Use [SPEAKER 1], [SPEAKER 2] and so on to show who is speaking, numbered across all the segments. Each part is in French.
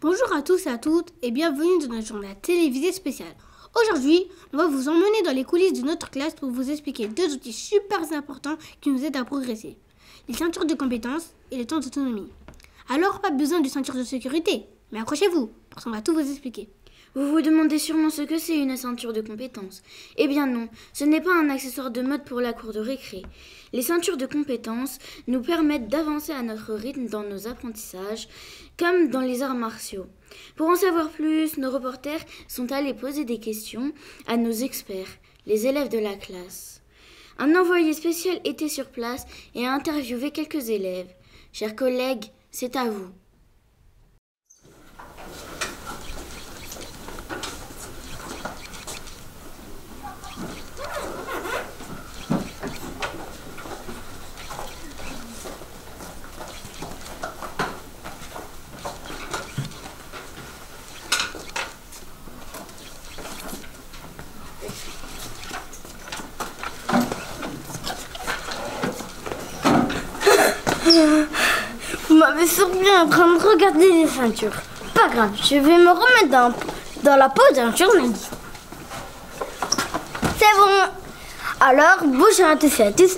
[SPEAKER 1] Bonjour à tous et à toutes et bienvenue dans notre journal télévisé spécial. Aujourd'hui, on va vous emmener dans les coulisses de notre classe pour vous expliquer deux outils super importants qui nous aident à progresser. Les ceintures de compétences et le temps d'autonomie. Alors, pas besoin de ceinture de sécurité, mais accrochez-vous, parce qu'on va tout vous expliquer.
[SPEAKER 2] Vous vous demandez sûrement ce que c'est une ceinture de compétences. Eh bien non, ce n'est pas un accessoire de mode pour la cour de récré. Les ceintures de compétences nous permettent d'avancer à notre rythme dans nos apprentissages, comme dans les arts martiaux. Pour en savoir plus, nos reporters sont allés poser des questions à nos experts, les élèves de la classe. Un envoyé spécial était sur place et a interviewé quelques élèves. Chers collègues, c'est à vous.
[SPEAKER 3] Vous m'avez surpris en train de regarder les ceintures. Pas grave, je vais me remettre dans la peau d'un journaliste. C'est bon. Alors, bonjour à tous et à tous.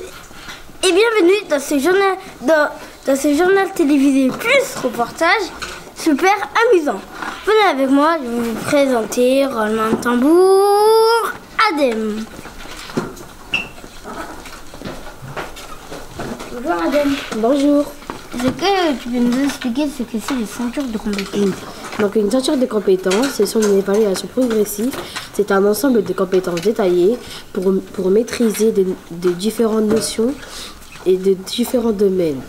[SPEAKER 3] Et bienvenue dans ce journal télévisé plus reportage super amusant. Venez avec moi, je vais vous présenter roulement de tambour, Adem. Bonjour Adem.
[SPEAKER 4] Bonjour.
[SPEAKER 3] Est-ce que tu peux nous expliquer ce que c'est les ceintures de compétences?
[SPEAKER 4] Donc une ceinture de compétences, c'est sur une évaluation progressive. C'est un ensemble de compétences détaillées pour maîtriser de différentes notions et de différents domaines.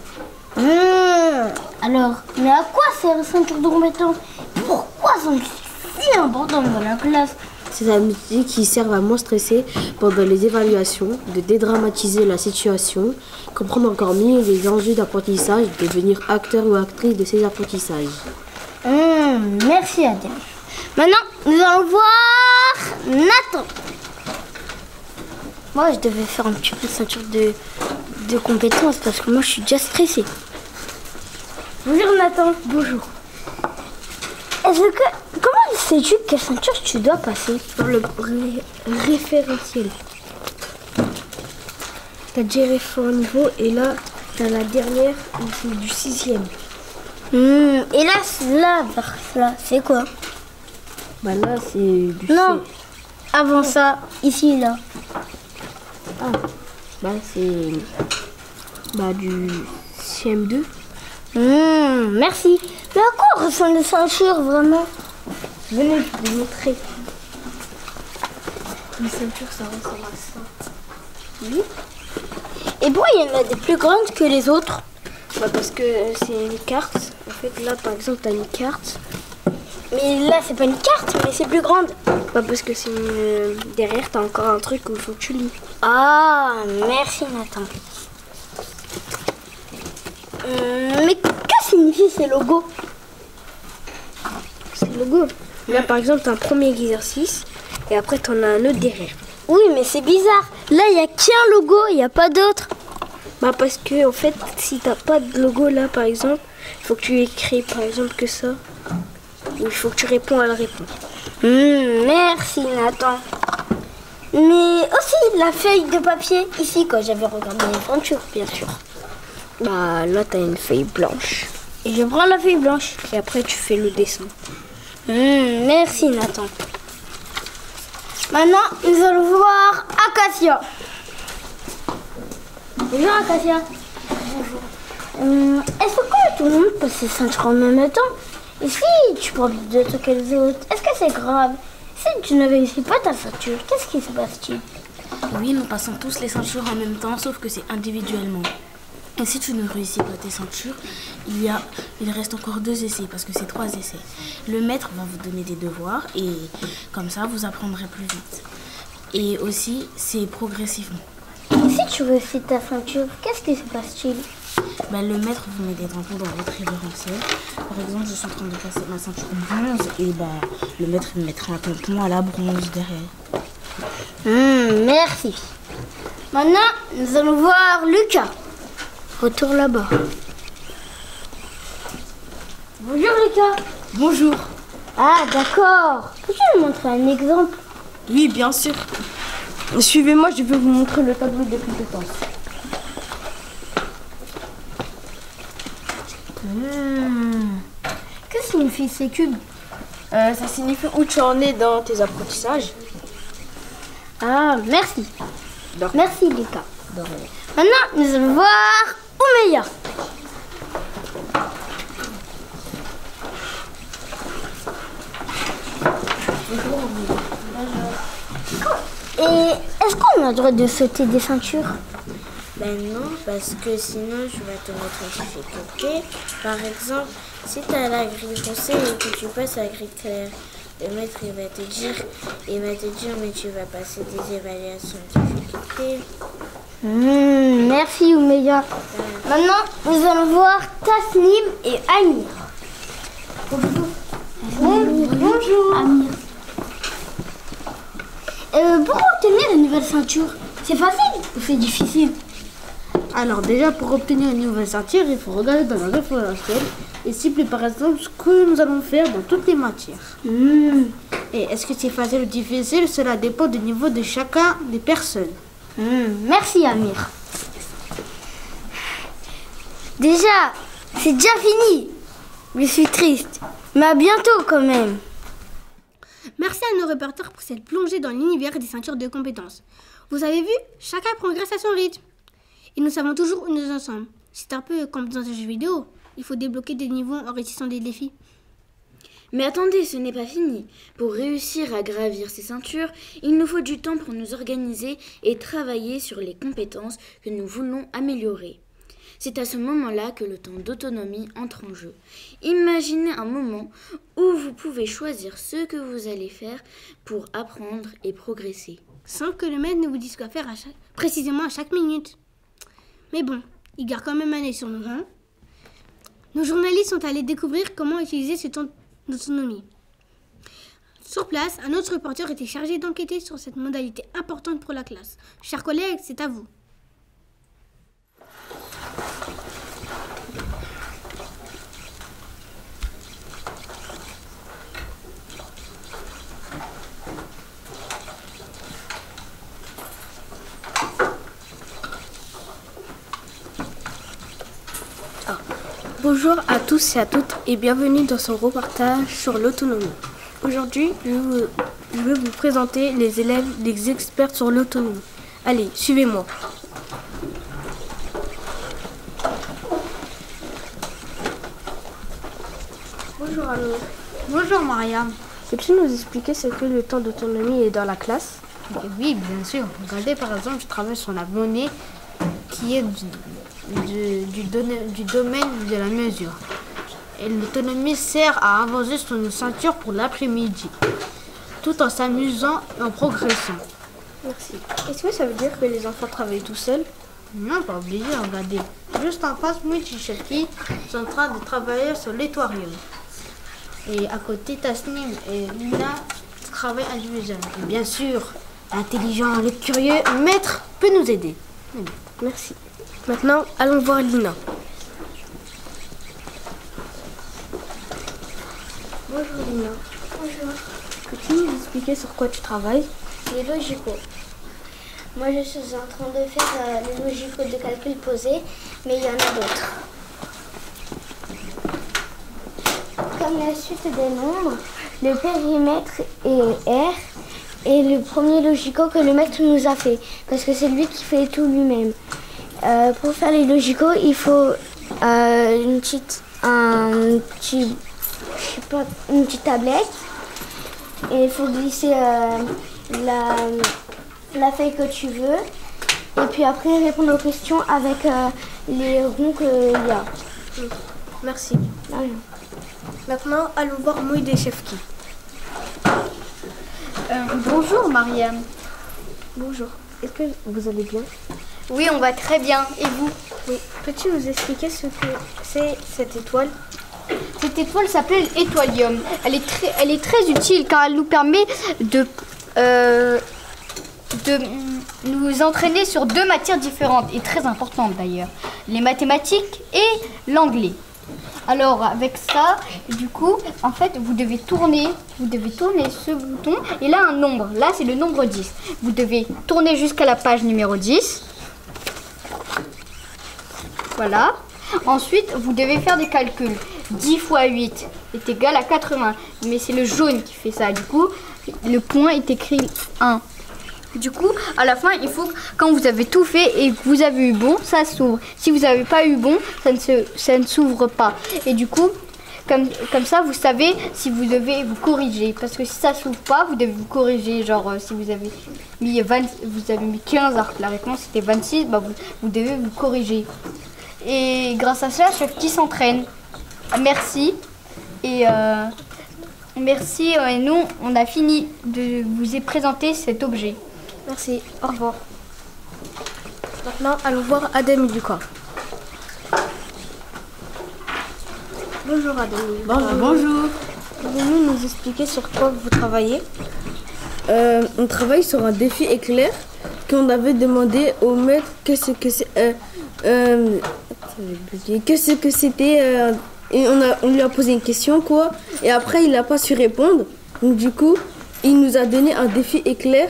[SPEAKER 3] Alors, mais à quoi sert la ceinture de compétences? Pourquoi sont-ils si importants dans la classe?
[SPEAKER 4] C'est un outil qui sert à moins stresser pendant les évaluations, de dédramatiser la situation, comprendre encore mieux les enjeux d'apprentissage, devenir acteur ou actrice de ces apprentissages.
[SPEAKER 3] Merci Adèle. Maintenant, nous allons voir Nathan. Moi, je devais faire un petit peu de ceinture de compétences parce que moi, je suis déjà stressée. Bonjour Nathan. Bonjour. Comment sais-tu quelle ceinture tu dois passer?
[SPEAKER 4] Sur le référentiel. T'as déjà référent niveau et là, t'as la dernière, c'est du 6e.
[SPEAKER 3] Et là, c'est quoi?
[SPEAKER 4] Bah là, c'est du
[SPEAKER 3] Non,
[SPEAKER 4] C.
[SPEAKER 3] avant ça, ici, là.
[SPEAKER 4] Ah, bah c'est du CM2.
[SPEAKER 3] Merci. Mais à quoi ressemblent les ceintures, vraiment?
[SPEAKER 4] Venez, je vais vous montrer. Les ceintures, ça ressemble à ça.
[SPEAKER 3] Oui. Et pourquoi il y en a des plus grandes que les autres?
[SPEAKER 4] Bah parce que c'est une carte. En fait, là, par exemple, t'as une carte.
[SPEAKER 3] Mais là, c'est pas une carte, mais c'est plus grande.
[SPEAKER 4] Bah parce que c'est derrière, t'as encore un truc où il faut que tu lis.
[SPEAKER 3] Ah, merci Nathan. Mais que signifient ces logos?
[SPEAKER 4] C'est le logo. Là, par exemple, t'as un premier exercice et après, t'en as un autre derrière.
[SPEAKER 3] Oui, mais c'est bizarre. Là, il n'y a qu'un logo, il n'y a pas d'autre.
[SPEAKER 4] Bah parce que, en fait, si t'as pas de logo là, par exemple, il faut que tu écris, par exemple, que ça. Ou il faut que tu réponds à la réponse.
[SPEAKER 3] Merci Nathan. Mais aussi la feuille de papier, ici, quand j'avais regardé les ceintures, bien sûr.
[SPEAKER 4] Bah là, t'as une feuille blanche.
[SPEAKER 3] Et je prends la feuille blanche.
[SPEAKER 4] Et après, tu fais le dessin.
[SPEAKER 3] Merci Nathan. Maintenant, nous allons voir Acacia. Bonjour Acacia. Bonjour. Est-ce que tout le monde passe ses ceintures en même temps? Et si tu prends plus de temps que les autres, est-ce que c'est grave? Si tu ne réussis pas ta ceinture, qu'est-ce qui se passe-t-il?
[SPEAKER 2] Oui, nous passons tous les ceintures en même temps, sauf que c'est individuellement. Et si tu ne réussis pas tes ceintures, il reste encore 2 essais, parce que c'est 3 essais. Le maître va vous donner des devoirs, et comme ça, vous apprendrez plus vite. Et aussi, c'est progressivement.
[SPEAKER 3] Et si tu réussis ta ceinture, qu'est-ce qui se passe-t-il?
[SPEAKER 2] Le maître vous met des tampons dans votre référentiel. Par exemple, je suis en train de passer ma ceinture bronze, et le maître me mettra un tampon à la bronze derrière.
[SPEAKER 3] Merci. Maintenant, nous allons voir Lucas. Retour là-bas. Bonjour Lucas.
[SPEAKER 5] Bonjour.
[SPEAKER 3] Ah, d'accord. Peux-tu me montrer un exemple?
[SPEAKER 5] Oui, bien sûr. Suivez-moi, je vais vous montrer le tableau des compétences.
[SPEAKER 3] Que signifient ces cubes?
[SPEAKER 5] Ça signifie où tu en es dans tes apprentissages.
[SPEAKER 3] Ah, merci. Merci, Lucas.
[SPEAKER 5] De rien.
[SPEAKER 3] Maintenant, nous allons voir Oumeya. Et est-ce qu'on a le droit de sauter des ceintures?
[SPEAKER 6] Ben non, parce que sinon je vais te mettre en difficulté. Par exemple, si tu as la grille foncée et que tu passes à la grille claire, le maître il va te dire mais tu vas passer des évaluations de difficulté.
[SPEAKER 3] Merci, Oumeya. Maintenant, nous allons voir Tasnim et Amir. Bonjour. Amir. Pour obtenir une nouvelle ceinture, c'est facile ou c'est difficile?
[SPEAKER 1] Alors déjà, pour obtenir une nouvelle ceinture, il faut regarder dans le référentiel et cibler par exemple ce que nous allons faire dans toutes les matières. Et est-ce que c'est facile ou difficile? Cela dépend du niveau de chacun des personnes.
[SPEAKER 3] Merci, Amir. Déjà, c'est déjà fini. Je suis triste, mais à bientôt quand même.
[SPEAKER 1] Merci à nos reporters pour cette plongée dans l'univers des ceintures de compétences. Vous avez vu, chacun progresse à son rythme. Et nous savons toujours où nous en sommes. C'est un peu comme dans un jeu vidéo. Il faut débloquer des niveaux en réussissant des défis.
[SPEAKER 2] Mais attendez, ce n'est pas fini. Pour réussir à gravir ces ceintures, il nous faut du temps pour nous organiser et travailler sur les compétences que nous voulons améliorer. C'est à ce moment-là que le temps d'autonomie entre en jeu. Imaginez un moment où vous pouvez choisir ce que vous allez faire pour apprendre et progresser.
[SPEAKER 1] Sans que le maître ne vous dise quoi faire précisément à chaque minute. Mais bon, il garde quand même un œil sur nous. Hein? Nos journalistes sont allés découvrir comment utiliser ce temps d'autonomie. Sur place, un autre reporter était chargé d'enquêter sur cette modalité importante pour la classe. Chers collègues, c'est à vous.
[SPEAKER 4] Bonjour à tous et à toutes et bienvenue dans ce reportage sur l'autonomie. Aujourd'hui, je vais vous présenter les élèves, les experts sur l'autonomie. Allez, suivez-moi. Bonjour Amir.
[SPEAKER 1] Bonjour Mariam.
[SPEAKER 4] Peux-tu nous expliquer ce que le temps d'autonomie est dans la classe?
[SPEAKER 1] Oui, bien sûr. Regardez par exemple, je travaille sur la monnaie qui est du domaine de la mesure. Et l'autonomie sert à avancer sur une ceinture pour l'après-midi, tout en s'amusant et en progressant.
[SPEAKER 4] Merci. Est-ce que ça veut dire que les enfants travaillent tout seuls?
[SPEAKER 1] Non, pas obligé, regardez. Juste en face, Mouti Chefki sont en train de travailler sur l'étoirium. Et à côté, Tasnim et Lina travaillent individuellement. Et bien sûr, l'intelligent, le curieux, maître peut nous aider.
[SPEAKER 4] Merci. Maintenant, allons voir Lina.
[SPEAKER 3] Bonjour, Lina.
[SPEAKER 4] Bonjour. Peux-tu nous expliquer sur quoi tu travailles?
[SPEAKER 3] Les logicaux. Moi, je suis en train de faire les logicaux de calcul posés, mais il y en a d'autres. Comme la suite des nombres, le périmètre est R et le premier logico que le maître nous a fait, parce que c'est lui qui fait tout lui-même. Pour faire les logicaux, il faut une petite tablette et il faut glisser la feuille que tu veux et puis après répondre aux questions avec les ronds qu'il y a.
[SPEAKER 4] Merci. Maintenant, allons voir Moïde Chefki.
[SPEAKER 7] Bonjour Mariam.
[SPEAKER 4] Bonjour. Est-ce que vous allez bien?
[SPEAKER 7] Oui, on va très bien. Et vous?
[SPEAKER 4] Oui. Peux-tu nous expliquer ce que c'est cette étoile?
[SPEAKER 7] Cette étoile s'appelle l'étoilium. Elle est très utile car elle nous permet de nous entraîner sur deux matières différentes et très importantes d'ailleurs. Les mathématiques et l'anglais. Alors avec ça, du coup, en fait, vous devez tourner ce bouton et là un nombre. Là, c'est le nombre 10. Vous devez tourner jusqu'à la page numéro 10. Voilà. Ensuite, vous devez faire des calculs. 10 fois 8 est égal à 80. Mais c'est le jaune qui fait ça. Du coup, le point est écrit 1. Du coup, à la fin, il faut, quand vous avez tout fait et que vous avez eu bon, ça s'ouvre. Si vous n'avez pas eu bon, ça ne s'ouvre pas. Et du coup, comme ça, vous savez si vous devez vous corriger. Parce que si ça ne s'ouvre pas, vous devez vous corriger. Genre, si vous avez mis 15 alors que la réponse était 26, bah, vous devez vous corriger. Et grâce à ça, chaque petit s'entraîne. Merci. Et merci. Et nous, on a fini de vous présenter cet objet.
[SPEAKER 4] Merci, au revoir. Maintenant, allons voir Adem et Lucas. Bonjour Adem et Lucas.
[SPEAKER 5] Bonjour.
[SPEAKER 4] Pouvez-vous nous expliquer sur quoi vous travaillez?
[SPEAKER 5] On travaille sur un défi éclair qu'on avait demandé au maître qu'est-ce que c'était. Et on lui a posé une question quoi. Et après il n'a pas su répondre. Donc du coup, il nous a donné un défi éclair.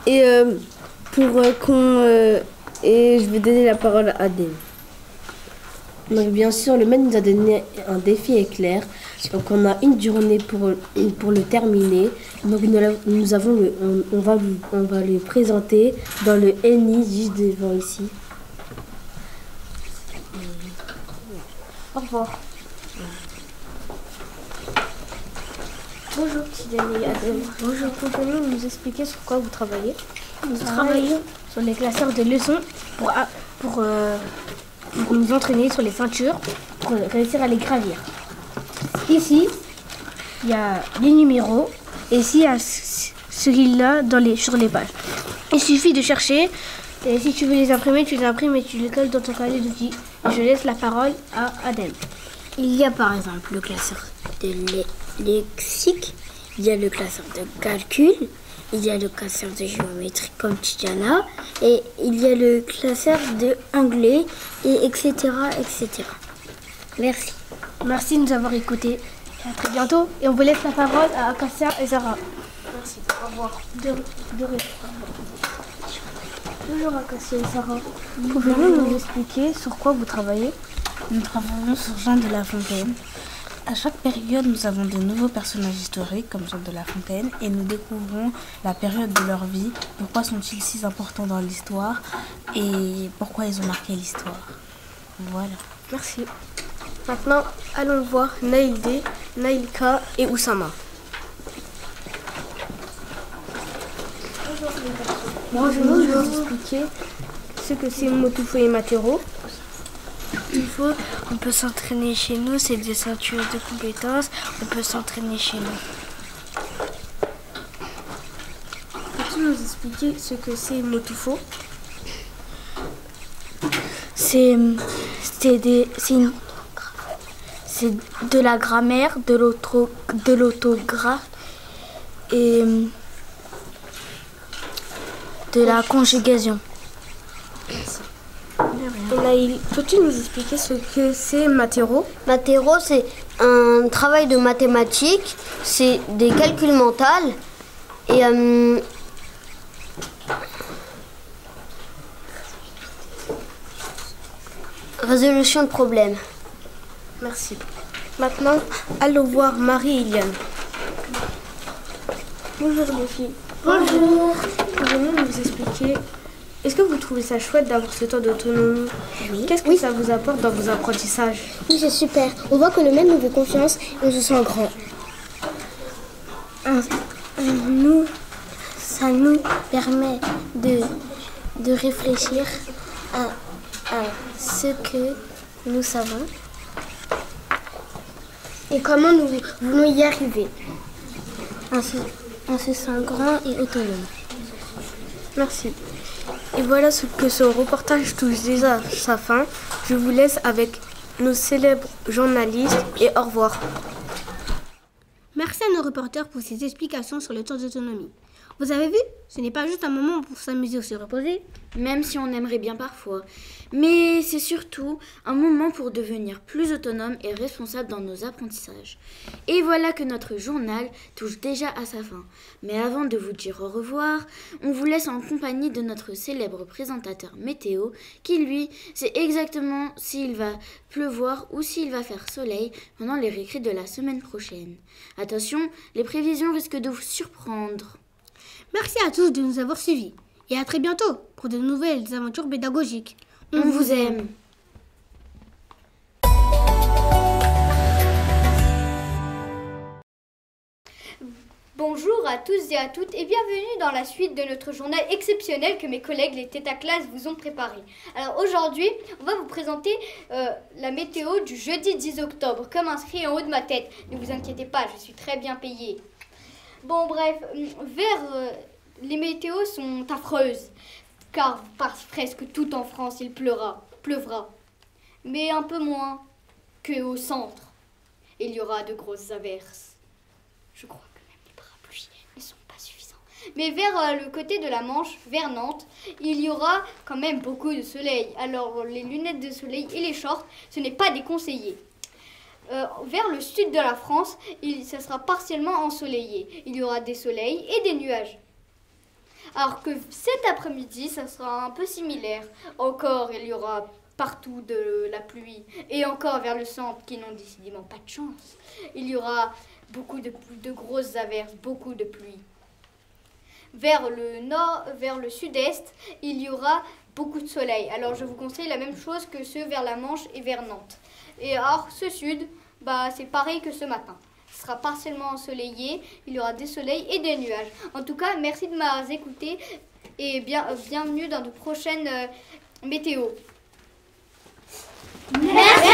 [SPEAKER 5] Et et je vais donner la parole à Adem.
[SPEAKER 8] Donc bien sûr, le maître nous a donné un défi éclair. Donc on a une journée pour le terminer. Donc on va le présenter dans le NI juste devant ici.
[SPEAKER 4] Au revoir. Bonjour Tidane et Adem. Bonjour, pouvez-vous nous expliquer sur quoi vous travaillez?
[SPEAKER 1] Nous travaillons sur les classeurs de leçons pour nous entraîner sur les ceintures pour réussir à les gravir. Ici, il y a les numéros et ici, il y a celui-là sur les pages. Il suffit de chercher et si tu veux les imprimer, tu les imprimes et tu les colles dans ton cahier d'outils. Je laisse la parole à Adem.
[SPEAKER 3] Il y a par exemple le classeur de lexique, il y a le classeur de calcul, il y a le classeur de géométrie comme Tidiana, et il y a le classeur de anglais, et etc. etc. Merci.
[SPEAKER 1] Merci de nous avoir écoutés. Et à très bientôt. Et on vous laisse la parole à Akassia et Sarah.
[SPEAKER 4] Merci, au revoir.
[SPEAKER 1] Bonjour Akassia et Sarah. Pouvez-vous nous expliquer sur quoi vous travaillez?
[SPEAKER 9] Nous travaillons sur Jean de La Fontaine. À chaque période, nous avons de nouveaux personnages historiques comme Jean de La Fontaine et nous découvrons la période de leur vie, pourquoi sont-ils si importants dans l'histoire et pourquoi ils ont marqué l'histoire. Voilà.
[SPEAKER 4] Merci. Maintenant, allons voir Naïldé, Naïlka et Oussama. Bonjour, je vais vous expliquer ce que c'est Motoufo et Matero.
[SPEAKER 3] On peut s'entraîner chez nous, c'est des ceintures de compétences, on peut s'entraîner chez nous.
[SPEAKER 4] Peux-tu nous expliquer ce que c'est Motoufo?
[SPEAKER 3] C'est de la grammaire, de l'autographe et de la conjugation.
[SPEAKER 4] Naïl, peux-tu nous expliquer ce que c'est Matero?
[SPEAKER 3] Mathéro, c'est un travail de mathématiques, c'est des calculs mentaux et résolution de problèmes.
[SPEAKER 4] Merci. Maintenant, allons voir Marie et Iliane. Bonjour les filles.
[SPEAKER 3] Bonjour.
[SPEAKER 4] Pouvez-vous nous expliquer, est-ce que vous trouvez ça chouette d'avoir ce temps d'autonomie?
[SPEAKER 3] Oui.
[SPEAKER 4] Qu'est-ce que ça vous apporte dans vos apprentissages?
[SPEAKER 3] Oui, c'est super. On voit que le maître nous fait confiance et on se sent grand. Ça nous permet de réfléchir à ce que nous savons et comment nous voulons y arriver. On se sent grand et autonome.
[SPEAKER 4] Merci. Et voilà ce que ce reportage touche déjà à sa fin. Je vous laisse avec nos célèbres journalistes et au revoir.
[SPEAKER 1] Merci à nos reporters pour ces explications sur le temps d'autonomie. Vous avez vu? Ce n'est pas juste un moment pour s'amuser ou se reposer.
[SPEAKER 2] Même si on aimerait bien parfois. Mais c'est surtout un moment pour devenir plus autonome et responsable dans nos apprentissages. Et voilà que notre journal touche déjà à sa fin. Mais avant de vous dire au revoir, on vous laisse en compagnie de notre célèbre présentateur météo qui, lui, sait exactement s'il va pleuvoir ou s'il va faire soleil pendant les récrés de la semaine prochaine. Attention, les prévisions risquent de vous surprendre.
[SPEAKER 1] Merci à tous de nous avoir suivis. Et à très bientôt pour de nouvelles aventures pédagogiques.
[SPEAKER 2] On vous aime.
[SPEAKER 7] Bonjour à tous et à toutes et bienvenue dans la suite de notre journal exceptionnel que mes collègues les Têtes à classe vous ont préparé. Alors aujourd'hui, on va vous présenter la météo du jeudi 10 octobre, comme inscrit en haut de ma tête. Ne vous inquiétez pas, je suis très bien payée. Bon bref, les météos sont affreuses, car presque tout en France il pleuvra. Mais un peu moins qu'au centre. Il y aura de grosses averses. Je crois que même les parapluies ne sont pas suffisants. Mais vers le côté de la Manche, vers Nantes, il y aura quand même beaucoup de soleil. Alors les lunettes de soleil et les shorts, ce n'est pas déconseillé. Vers le sud de la France, ça sera partiellement ensoleillé. Il y aura des soleils et des nuages. Alors que cet après-midi, ça sera un peu similaire. Encore, il y aura partout de la pluie. Et encore vers le centre, qui n'ont décidément pas de chance. Il y aura beaucoup de grosses averses, beaucoup de pluie. Vers le nord, vers le sud-est, il y aura beaucoup de soleil. Alors je vous conseille la même chose que ceux vers la Manche et vers Nantes. Et alors ce sud, c'est pareil que ce matin. Ce sera partiellement ensoleillé, il y aura des soleils et des nuages. En tout cas, merci de m'avoir écouté et bienvenue dans de prochaines météos.
[SPEAKER 3] Merci.